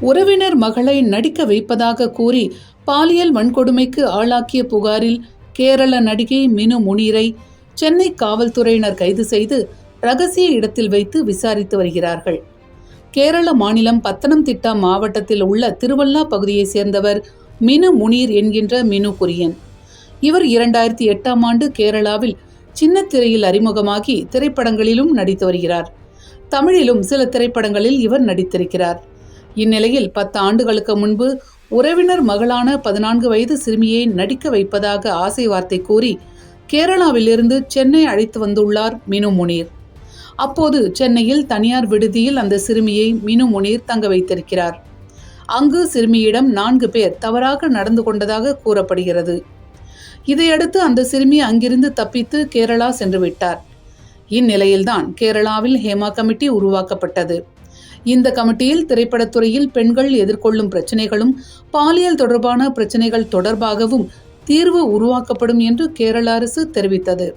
உறவினர் மகளை நடிக்க வைப்பதாக கூறி பாலியல் வன்கொடுமைக்கு ஆளாக்கிய புகாரில் கேரள நடிகை மினு முனீரை சென்னை காவல்துறையினர் கைது செய்து ரகசிய இடத்தில் வைத்து விசாரித்து வருகிறார்கள். கேரள மாநிலம் பத்தனம்திட்டா மாவட்டத்தில் உள்ள திருவல்லா பகுதியைச் சேர்ந்தவர் மினு முனீர் என்கின்ற மினு குரியன். இவர் 2008ஆம் ஆண்டு கேரளாவில் சின்ன திரையில் அறிமுகமாகி திரைப்படங்களிலும் நடித்து வருகிறார். தமிழிலும் சில திரைப்படங்களில் இவர் நடித்திருக்கிறார். இந்நிலையில் 10 ஆண்டுகளுக்கு முன்பு உறவினர் மகளான 14 வயது சிறுமியை நடிக்க வைப்பதாக ஆசை வார்த்தை கூறி கேரளாவிலிருந்து சென்னை அழைத்து வந்துள்ளார் மினு முனீர். அப்போது சென்னையில் தனியார் விடுதியில் அந்த சிறுமியை மினு முனீர் தங்க வைத்திருக்கிறார். அங்கு சிறுமியிடம் 4 பேர் தவறாக நடந்து கொண்டதாக கூறப்படுகிறது. இதையடுத்து அந்த சிறுமி அங்கிருந்து தப்பித்து கேரளா சென்று விட்டார். இந்நிலையில்தான் கேரளாவில் ஹேமா கமிட்டி உருவாக்கப்பட்டது. இந்த கமிட்டியில் திரைப்படத்துறையில் பெண்கள் எதிர்கொள்ளும் பிரச்சனைகளும் பாலியல் தொடர்பான பிரச்சனைகள் தொடர்பாகவும் தீர்வு உருவாக்கப்படும் என்று கேரள அரசு தெரிவித்தது.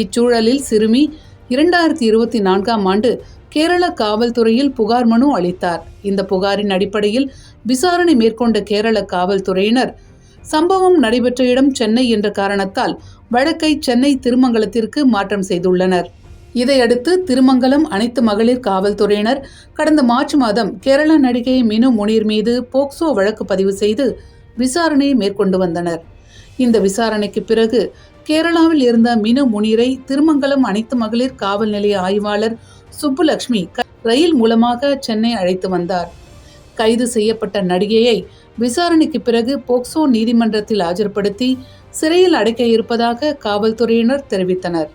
இச்சூழலில் சிறுமி 2024ஆம் ஆண்டு கேரள காவல்துறையில் புகார் மனு அளித்தார். இந்த புகாரின் அடிப்படையில் விசாரணை மேற்கொண்ட கேரள காவல்துறையினர் சம்பவம் நடைபெற்ற இடம் சென்னை என்ற காரணத்தால் வழக்கை சென்னை திருமங்கலத்திற்கு மாற்றம் செய்துள்ளனர். இதையடுத்து திருமங்கலம் அனைத்து மகளிர் காவல்துறையினர் கடந்த மார்ச் மாதம் கேரள நடிகை மினு முனீர் மீது போக்சோ வழக்கு பதிவு செய்து விசாரணை மேற்கொண்டு வந்தனர். இந்த விசாரணைக்கு பிறகு கேரளாவில் இருந்த மினு முனீரை திருமங்கலம் அனைத்து மகளிர் காவல் நிலைய ஆய்வாளர் சுப்புலட்சுமி ரயில் மூலமாக சென்னை அழைத்து வந்தார். கைது செய்யப்பட்ட நடிகையை விசாரணைக்கு பிறகு போக்சோ நீதிமன்றத்தில் ஆஜர்படுத்தி சிறையில் அடைக்க இருப்பதாக காவல்துறையினர் தெரிவித்தனர்.